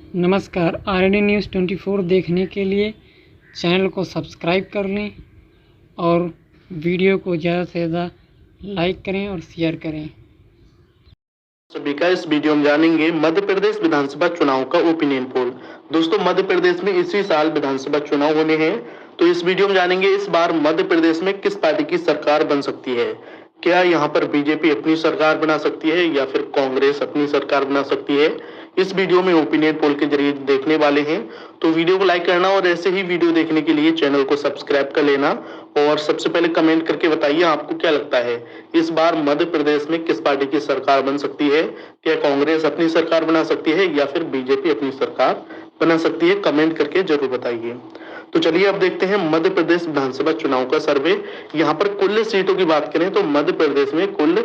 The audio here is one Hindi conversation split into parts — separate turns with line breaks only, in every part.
नमस्कार, RNA न्यूज़ 24 देखने के लिए चैनल को सब्सक्राइब कर लें और वीडियो को ज़्यादा से ज़्यादा लाइक करें और शेयर करें।
सभी का इस वीडियो में जानेंगे मध्य प्रदेश विधानसभा चुनाव का ओपिनियन पोल। दोस्तों, मध्य प्रदेश में इसी साल विधानसभा चुनाव होने हैं, तो इस वीडियो में जानेंगे इस बार मध्य प्रदेश में किस पार्टी की सरकार बन सकती है। क्या यहाँ पर बीजेपी अपनी सरकार बना सकती है या फिर कांग्रेस अपनी सरकार बना सकती है, इस वीडियो में ओपिनियन पोल के जरिए देखने वाले हैं। तो वीडियो को लाइक करना और ऐसे ही वीडियो देखने के लिए चैनल को सब्सक्राइब कर लेना और सबसे पहले कमेंट करके बताइए आपको क्या लगता है इस बार मध्य प्रदेश में किस पार्टी की सरकार बन सकती है। क्या कांग्रेस अपनी सरकार बना सकती है या फिर बीजेपी अपनी सरकार बना सकती है, कमेंट करके जरूर बताइए। तो चलिए अब देखते हैं मध्य प्रदेश विधानसभा चुनाव का सर्वे। यहाँ पर कुल सीटों की बात करें तो मध्य प्रदेश में कुल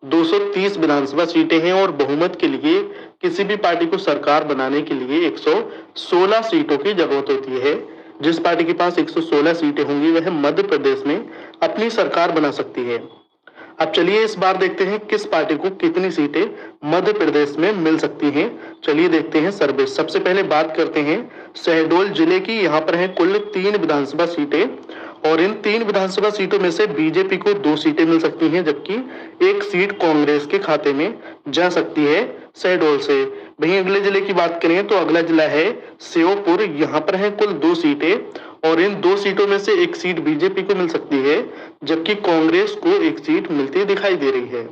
230 विधानसभा सीटें हैं और बहुमत के लिए किसी भी पार्टी को सरकार बनाने के लिए 116 सीटों की जरूरत होती है। जिस पार्टी के पास 116 सीटें होंगी वह मध्य प्रदेश में अपनी सरकार बना सकती है। अब चलिए इस बार देखते हैं किस पार्टी को कितनी सीटें मध्य प्रदेश में मिल सकती हैं। चलिए देखते हैं सर्वे। सबसे पहले बात करते हैं शहडोल जिले की। यहाँ पर है कुल 3 विधानसभा सीटें और इन 3 विधानसभा सीटों में से बीजेपी को 2 सीटें मिल सकती हैं, जबकि 1 सीट कांग्रेस के खाते में जा सकती है शहडोल से। वहीं अगले जिले की बात करें तो अगला जिला है श्योपुर। यहाँ पर है कुल 2 सीटें और इन 2 सीटों में से 1 सीट बीजेपी को मिल सकती है, जबकि कांग्रेस को 1 सीट मिलती दिखाई दे रही है।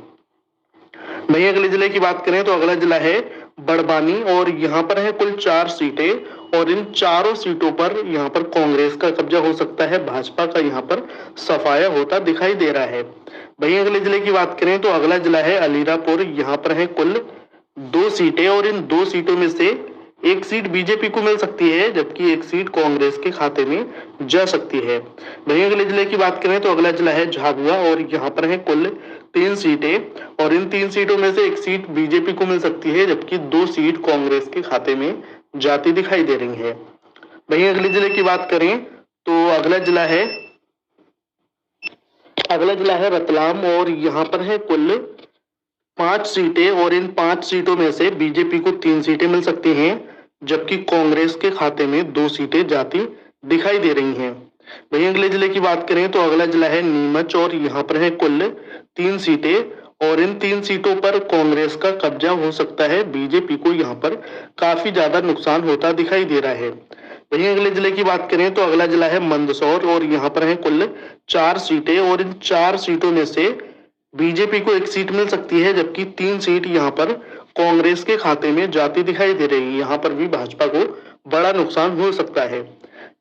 वहीं अगले जिले की बात करें तो अगला जिला है बड़वानी और यहाँ पर है कुल 4 सीटें और इन चारों सीटों पर यहाँ पर कांग्रेस का कब्जा हो सकता है, भाजपा का यहाँ पर सफाया होता दिखाई दे रहा है। वहीं अगले जिले की बात करें तो अगला जिला है अलीराजपुर। यहाँ पर है कुल 2 सीटें और इन 2 सीटों में से 1 सीट बीजेपी को मिल सकती है, जबकि 1 सीट कांग्रेस के खाते में जा सकती है। वहीं अगले जिले की बात करें तो अगला जिला है झाबुआ और यहाँ पर है कुल 3 सीटें और इन 3 सीटों में से 1 सीट बीजेपी को मिल सकती है, जबकि 2 सीट कांग्रेस के खाते में जाती दिखाई दे रही है। वहीं अगले जिले की बात करें तो अगला जिला है रतलाम और यहाँ पर है कुल 5 सीटें और इन 5 सीटों में से बीजेपी को 3 सीटें मिल सकती हैं, जबकि कांग्रेस के खाते में 2 सीटें जाती दिखाई दे रही हैं। वहीं अगले जिले की बात करें तो अगला जिला है नीमच और यहाँ पर है कुल 3 सीटें और इन 3 सीटों पर कांग्रेस का कब्जा हो सकता है, बीजेपी को यहाँ पर काफी ज्यादा नुकसान होता दिखाई दे रहा है। वहीं अगले जिले की बात करें तो अगला जिला है मंदसौर और यहाँ पर है कुल 4 सीटें और इन 4 सीटों में से बीजेपी को 1 सीट मिल सकती है, जबकि 3 सीट यहाँ पर कांग्रेस के खाते में जाती दिखाई दे रही है। यहाँ पर भी भाजपा को बड़ा नुकसान हो सकता है।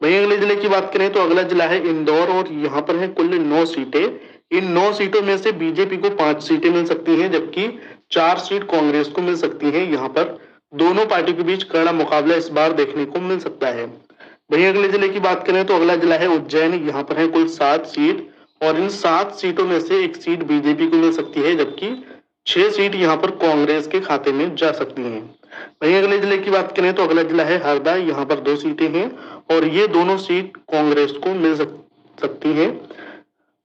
वहीं अगले जिले की बात करें तो अगला जिला है इंदौर और यहाँ पर है कुल 9 सीटें। इन 9 सीटों में से बीजेपी को 5 सीटें मिल सकती हैं, जबकि 4 सीट कांग्रेस को मिल सकती है। यहाँ पर दोनों पार्टी के बीच कड़ा मुकाबला इस बार देखने को मिल सकता है। वहीं अगले जिले की बात करें तो अगला जिला है उज्जैन। यहाँ पर है कुल 7 सीट और इन 7 सीटों में से 1 सीट बीजेपी को मिल सकती है, जबकि 6 सीट यहाँ पर कांग्रेस के खाते में जा सकती हैं। वहीं अगले जिले की बात करें तो अगला जिला है हरदा। यहाँ पर 2 सीटें हैं और ये दोनों सीट कांग्रेस को मिल सकती हैं।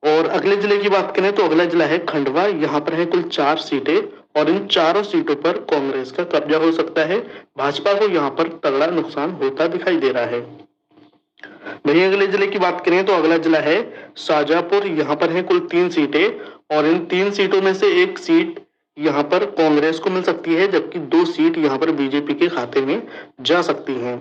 और अगले जिले की बात करें तो अगला जिला है खंडवा। यहाँ पर है कुल 4 सीटें और इन चारों सीटों पर कांग्रेस का कब्जा हो सकता है, भाजपा को यहाँ पर तगड़ा नुकसान होता दिखाई दे रहा है। वहीं अगले जिले की बात करें तो अगला जिला है शाजापुर। यहाँ पर है कुल 3 सीटें और इन 3 सीटों में से 1 सीट यहाँ पर कांग्रेस को मिल सकती है, जबकि 2 सीट यहाँ पर बीजेपी के खाते में जा सकती हैं।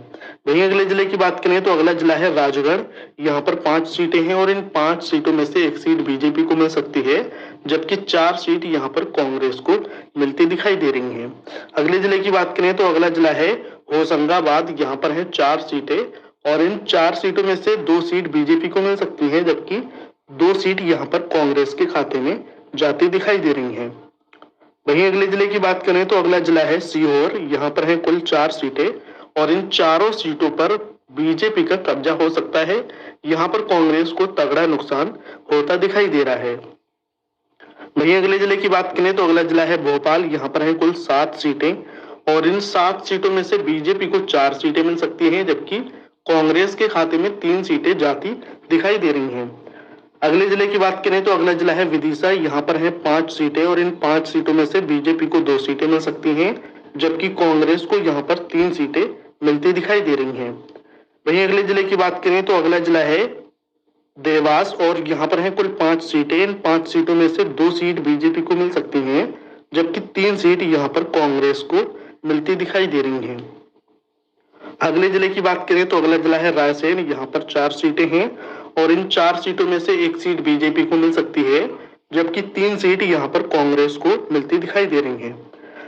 वहीं अगले जिले की बात करें तो अगला जिला है राजगढ़। यहाँ पर 5 सीटें हैं और इन 5 सीटों में से 1 सीट बीजेपी को मिल सकती है, जबकि 4 सीट यहाँ पर कांग्रेस को मिलती दिखाई दे रही हैं। अगले जिले की बात करें तो अगला जिला है होशंगाबाद। यहाँ पर है 4 सीटें और इन 4 सीटों में से 2 सीट बीजेपी को मिल सकती है, जबकि 2 सीट यहाँ पर कांग्रेस के खाते में जाती दिखाई दे रही हैं। वहीं अगले जिले की बात करें तो अगला जिला है सीहोर। यहाँ पर है कुल 4 सीटें और इन चारों सीटों पर बीजेपी का कब्जा हो सकता है, यहाँ पर कांग्रेस को तगड़ा नुकसान होता दिखाई दे रहा है। वहीं अगले जिले की बात करें तो अगला जिला है भोपाल। यहाँ पर है कुल 7 सीटें और इन 7 सीटों में से बीजेपी को 4 सीटें मिल सकती हैं, जबकि कांग्रेस के खाते में 3 सीटें जाती दिखाई दे रही हैं। अगले जिले की बात करें तो अगला जिला है विदिशा। यहाँ पर है 5 सीटें और इन 5 सीटों में से बीजेपी को 2 सीटें मिल सकती हैं, जबकि कांग्रेस को यहाँ पर 3 सीटें मिलती दिखाई दे रही हैं। वहीं अगले जिले की बात करें तो अगला जिला है देवास और यहाँ पर है कुल 5 सीटें। इन 5 सीटों में से 2 सीट बीजेपी को मिल सकती हैं, जबकि 3 सीट यहाँ पर कांग्रेस को मिलती दिखाई दे रही हैं। अगले जिले की बात करें तो अगला जिला है रायसेन। यहाँ पर 4 सीटें हैं और इन 4 सीटों में से 1 सीट बीजेपी को मिल सकती है, जबकि 3 सीट यहाँ पर कांग्रेस को मिलती दिखाई दे रही हैं।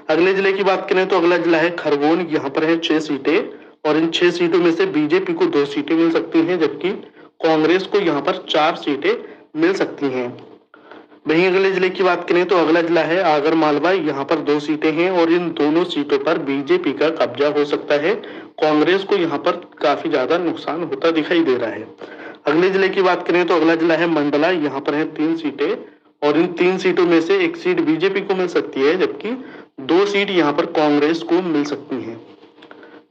अगले जिले की बात करें तो अगला जिला है खरगोन। यहाँ पर है 6 सीटें और इन 6 सीटों में से बीजेपी को 2 सीटें मिल सकती हैं, जबकि कांग्रेस को यहाँ पर 4 सीटें मिल सकती हैं। वहीं अगले जिले की बात करें तो अगला जिला है आगर मालवा। यहाँ पर 2 सीटें हैं और इन दोनों सीटों पर बीजेपी का कब्जा हो सकता है। कांग्रेस को यहाँ पर काफी ज्यादा नुकसान होता दिखाई दे रहा है। अगले जिले की बात करें तो अगला जिला है मंडला। यहाँ पर है 3 सीटें और इन 3 सीटों में से 1 सीट बीजेपी को मिल सकती है, जबकि 2 सीट यहाँ पर कांग्रेस को मिल सकती हैं।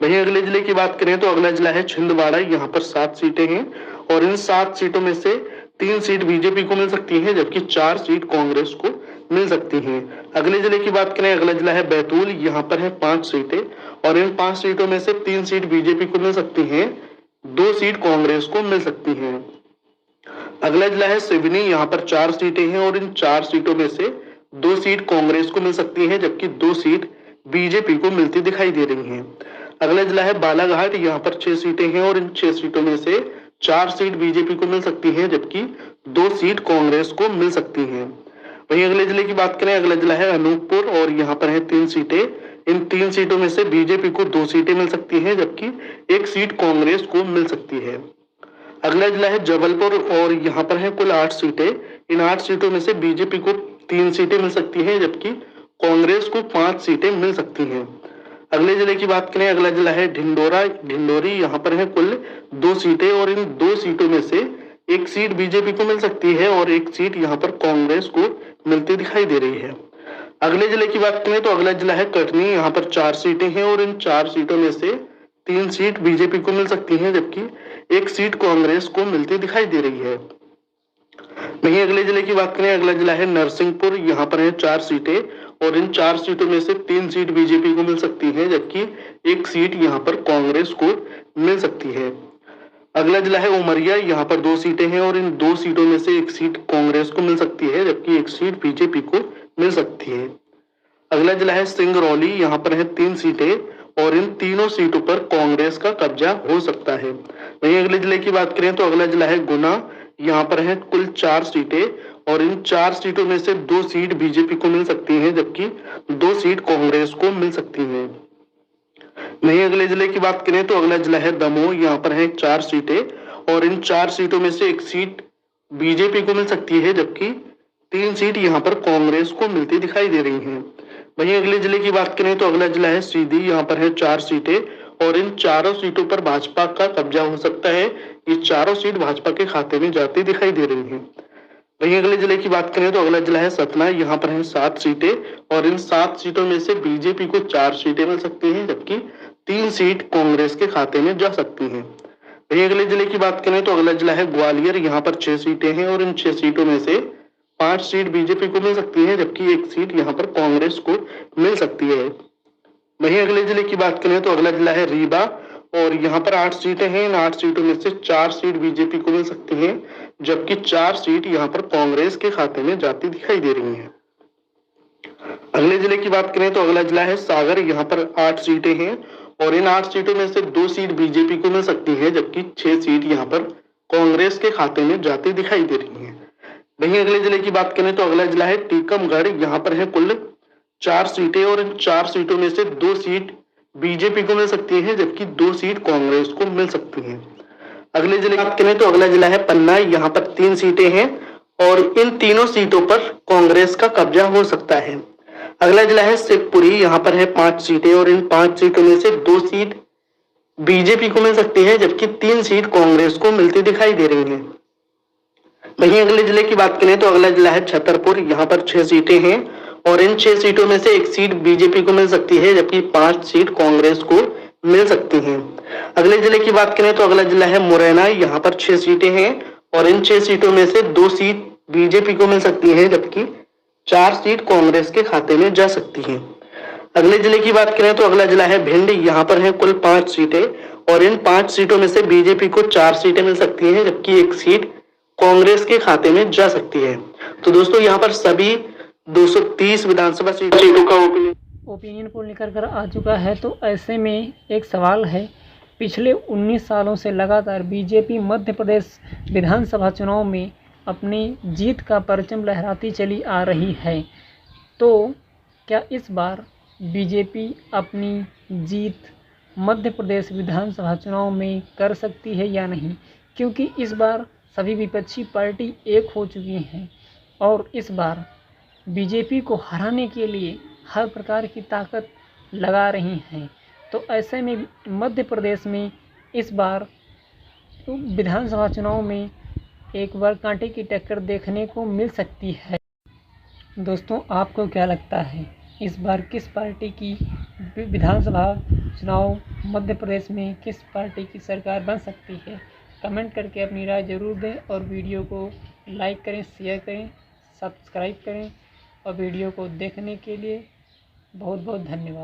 वहीं अगले जिले की बात करें तो अगला जिला है छिंदवाड़ा। यहाँ पर 7 सीटें हैं और इन 7 सीटों में से 3 सीट बीजेपी को मिल सकती है, जबकि 4 सीट कांग्रेस को मिल सकती हैं। अगले जिले की बात करें अगला जिला है बैतूल। यहाँ पर है 5 सीटें और इन 5 सीटों में से 3 सीट बीजेपी को मिल सकती हैं, 2 सीट कांग्रेस को मिल सकती हैं। अगला जिला है सिवनी। यहाँ पर 4 सीटें हैं और इन 4 सीटों में से 2 सीट कांग्रेस को मिल सकती है, जबकि 2 सीट बीजेपी को मिलती दिखाई दे रही हैं। अगला जिला है बालाघाट। यहाँ पर 6 सीटें हैं और इन 6 सीटों में से 4 सीट बीजेपी को मिल सकती है, जबकि 2 सीट कांग्रेस को मिल सकती हैं। वहीं अगले जिले की बात करें अगला जिला है अनूपपुर और यहाँ पर है 3 सीटें। इन 3 सीटों में से बीजेपी को 2 सीटें मिल सकती हैं, जबकि 1 सीट कांग्रेस को मिल सकती है। अगला जिला है जबलपुर और यहाँ पर है कुल 8 सीटें। इन 8 सीटों में से बीजेपी को 3 सीटें मिल सकती हैं, जबकि कांग्रेस को 5 सीटें मिल सकती हैं। अगले जिले की बात करें अगला जिला है ढिंडोरी। यहाँ पर है कुल 2 सीटें और इन 2 सीटों में से 1 सीट बीजेपी को मिल सकती है और 1 सीट यहाँ पर कांग्रेस को मिलती दिखाई दे रही है। अगले जिले की बात करें तो अगला जिला है कटनी। यहाँ पर 4 सीटें हैं और इन 4 सीटों में से 3 सीट बीजेपी को मिल सकती हैं, जबकि 1 सीट कांग्रेस को मिलती दिखाई दे रही है। वहीं अगले जिले की बात करें अगला जिला है नरसिंहपुर। यहाँ पर है 4 सीटें और इन 4 सीटों में से 3 सीट बीजेपी को मिल सकती है, जबकि 1 सीट यहाँ पर कांग्रेस को मिल सकती है। अगला जिला है उमरिया। यहाँ पर 2 सीटें हैं और इन 2 सीटों में से 1 सीट कांग्रेस को मिल सकती है, जबकि 1 सीट बीजेपी को मिल सकती है। अगला जिला है सिंगरौली। यहाँ पर है 3 सीटें और इन तीनों सीटों पर कांग्रेस का कब्जा हो सकता है। वहीं अगले जिले की बात करें तो अगला जिला है गुना। यहाँ पर है कुल 4 सीटें और इन 4 सीटों में से 2 सीट बीजेपी को मिल सकती हैं, जबकि 2 सीट कांग्रेस को मिल सकती हैं। वहीं अगले जिले की बात करें तो अगला जिला है दमोह। यहाँ पर है 4 सीटें और इन 4 सीटों में से 1 सीट बीजेपी को मिल सकती है, जबकि 3 सीट यहाँ पर कांग्रेस को मिलती दिखाई दे रही हैं। वहीं अगले जिले की बात करें तो अगला जिला है सीधी। यहाँ पर है 4 सीटें और इन चारों सीटों पर भाजपा का कब्जा हो सकता है। ये चारों सीट भाजपा के खाते में जाती दिखाई दे रही हैं। वहीं अगले जिले की बात करें तो अगला जिला है सतना। यहाँ पर है 7 सीटें और इन 7 सीटों में से बीजेपी को 4 सीटें मिल सकती हैं, जबकि 3 सीट कांग्रेस के खाते में जा सकती हैं। वहीं अगले जिले की बात करें तो अगला जिला है ग्वालियर। यहाँ पर 6 सीटें हैं और इन 6 सीटों में से 5 सीट बीजेपी को मिल सकती है, जबकि 1 सीट यहाँ पर कांग्रेस को मिल सकती है। वहीं अगले जिले की बात करें तो अगला जिला है रीवा और यहाँ पर 8 सीटें हैं। इन 8 सीटों में से 4 सीट बीजेपी को मिल सकती हैं, जबकि 4 सीट यहाँ पर कांग्रेस के खाते में जाती दिखाई दे रही हैं। अगले जिले की बात करें तो अगला जिला है सागर। यहाँ पर 8 सीटें हैं और इन 8 सीटों में से 2 सीट बीजेपी को मिल सकती है, जबकि 6 सीट यहाँ पर कांग्रेस के खाते में जाती दिखाई दे रही हैं। वहीं अगले जिले की बात करें तो अगला जिला है टीकमगढ़। यहाँ पर है कुल 4 सीटें और इन 4 सीटों में से 2 सीट बीजेपी को मिल सकती है, जबकि 2 सीट कांग्रेस को मिल सकती हैं। अगले जिले की बात करें तो अगला जिला है पन्ना। यहाँ पर 3 सीटें हैं और इन तीनों सीटों पर कांग्रेस का कब्जा हो सकता है। अगला जिला है शिवपुरी। यहाँ पर है 5 सीटें और इन 5 सीटों में से 2 सीट बीजेपी को मिल सकती है, जबकि 3 सीट कांग्रेस को मिलती दिखाई दे रही हैं। वहीं अगले जिले की बात करें तो अगला जिला है छतरपुर। यहाँ पर 6 सीटें हैं और इन 6 सीटों में से 1 सीट बीजेपी को मिल सकती है, जबकि 5 सीट कांग्रेस को मिल सकती हैं। अगले जिले की बात करें तो अगला जिला है मुरैना। यहाँ पर 6 सीटें हैं और इन 6 सीटों में से 2 सीट बीजेपी को मिल सकती है, जबकि 4 सीट कांग्रेस के खाते में जा सकती हैं। अगले जिले की बात करें तो अगला जिला है भिंड। यहाँ पर है कुल 5 सीटें और इन 5 सीटों में से बीजेपी को 4 सीटें मिल सकती हैं, जबकि एक सीट कांग्रेस के खाते में जा सकती है। तो दोस्तों यहाँ पर सभी 230 विधानसभा सीटों का
ओपिनियन पोल निकल कर आ चुका है। तो ऐसे में एक सवाल है, पिछले 19 सालों से लगातार बीजेपी मध्य प्रदेश विधानसभा चुनाव में अपनी जीत का परचम लहराती चली आ रही है। तो क्या इस बार बीजेपी अपनी जीत मध्य प्रदेश विधानसभा चुनाव में कर सकती है या नहीं? क्योंकि इस बार सभी विपक्षी पार्टी एक हो चुकी हैं और इस बार बीजेपी को हराने के लिए हर प्रकार की ताकत लगा रही हैं। तो ऐसे में मध्य प्रदेश में इस बार विधानसभा चुनाव में एक बार कांटे की टक्कर देखने को मिल सकती है। दोस्तों, आपको क्या लगता है, इस बार किस पार्टी की विधानसभा चुनाव मध्य प्रदेश में किस पार्टी की सरकार बन सकती है? कमेंट करके अपनी राय ज़रूर दें और वीडियो को लाइक करें, शेयर करें, सब्सक्राइब करें और वीडियो को देखने के लिए बहुत बहुत धन्यवाद।